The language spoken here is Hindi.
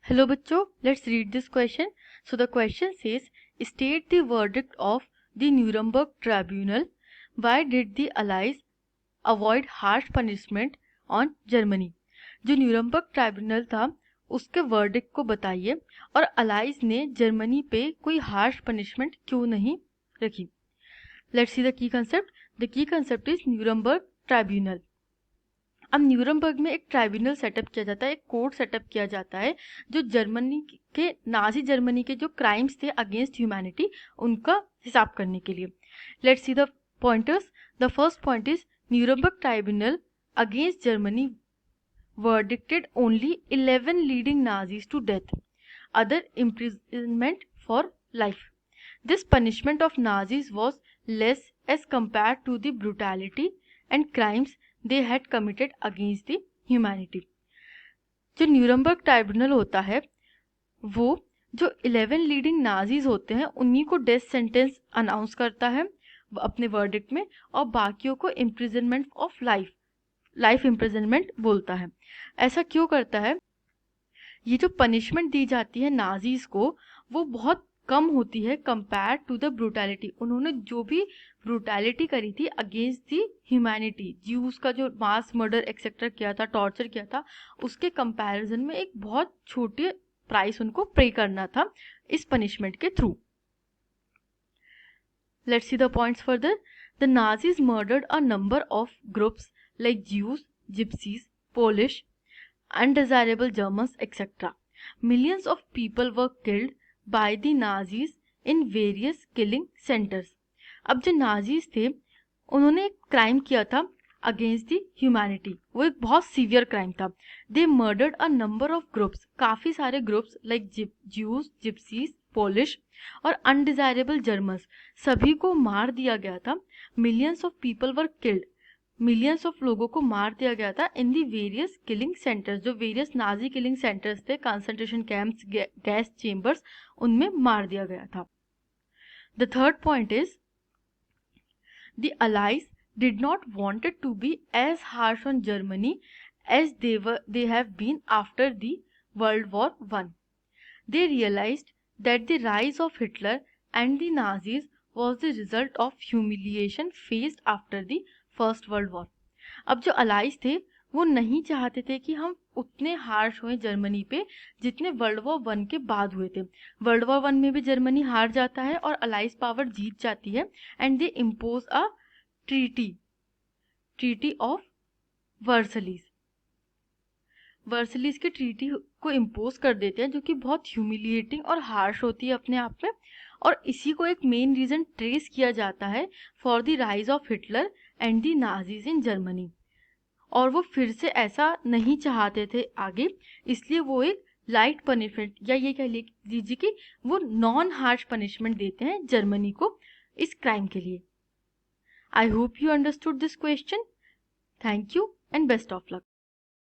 Hello बच्चों, let's read this question. So the question says, state the verdict of the Nuremberg Tribunal. Why did the Allies avoid harsh punishment on Germany? जो न्यूरम्बर्ग ट्राइब्यूनल था उसके वर्डिक्ट को बताइए और अलाइज ने जर्मनी पे कोई हार्श पनिशमेंट क्यों नहीं रखी. Let's see the key concept. The key concept is Nuremberg tribunal. अब न्यूरमबर्ग में एक ट्राइब्यूनल सेटअप किया जाता है, एक कोर्ट सेटअप किया जाता है जो जर्मनी के नाजी जर्मनी के जो क्राइम्स थे अगेंस्ट ह्यूमैनिटी उनका हिसाब करने के लिए. Let's see the pointers. The first point is Nuremberg tribunal against Germany verdicted only 11 leading Nazis to death, other imprisonment for life. This punishment of Nazis was less as compared to the brutality and crimes they had committed against the humanity. जो न्यूरमबर्ग ट्राइब्यूनल होता है वो जो 11 लीडिंग नाजीज होते हैं उन्हीं को डेथ सेंटेंस अनाउंस करता है अपने वर्डिक्ट में और बाकियों को इम्प्रिजनमेंट ऑफ लाइफ इम्प्रिजनमेंट बोलता है. ऐसा क्यों करता है? ये जो पनिशमेंट दी जाती है नाजीज को वो बहुत कम होती है कंपेयर टू द ब्रूटैलिटी. उन्होंने जो भी ब्रूटैलिटी करी थी अगेंस्ट दी ह्यूमैनिटी, ज्यूज का जो मास मर्डर एक्सेट्रा किया था, टॉर्चर किया था, उसके कंपैरिजन में एक बहुत छोटे प्राइस उनको पे करना था इस पनिशमेंट के through. Let's see the points further. The Nazis murdered a number of groups like Jews, Gypsies, Polish, undesirable Germans, etc. Millions of people were killed by the Nazis in various killing centers. अब जो नाजीज थे उन्होंने एक क्राइम किया था अगेंस्ट द ह्यूमैनिटी, वो एक बहुत सीवियर क्राइम था. They murdered a number of groups, काफ़ी सारे groups like Jews, gypsies, Polish और अनडिजायरेबल जर्मन्स, सभी को मार दिया गया था. Millions of people were killed, millions of लोगों को मार दिया गया था in the various killing centres, जो वेरियस नाजी किलिंग सेंटर्स थे, कंसंट्रेशन कैंप्स, गैस चेम्बर्स, उनमें मार दिया गया था. The third point is the allies did not wanted to B as harsh on Germany as they have been after the World War I. They realized that the rise of Hitler and the Nazis was the result of humiliation faced after the first world war. अब जो अलाइज थे वो नहीं चाहते थे कि हम उतने हार्श हुए जर्मनी पे जितने वर्ल्ड वॉर 1 के बाद हुए थे. वर्ल्ड वॉर 1 में भी जर्मनी हार जाता है और अलाइज पावर जीत जाती है and they impose a treaty of Versailles. Versailles की ट्रीटी को इम्पोज कर देते हैं जो कि बहुत ह्यूमिलिएटिंग और हार्श होती है अपने आप में, और इसी को एक मेन रीजन ट्रेस किया जाता है for the rise of Hitler and the Nazis in Germany. और वो फिर से ऐसा नहीं चाहते थे आगे, इसलिए वो एक लाइट पनिशमेंट या ये कह लीजिए कि वो नॉन हार्श पनिशमेंट देते हैं जर्मनी को इस क्राइम के लिए. I hope you understood this question. Thank you and best of luck.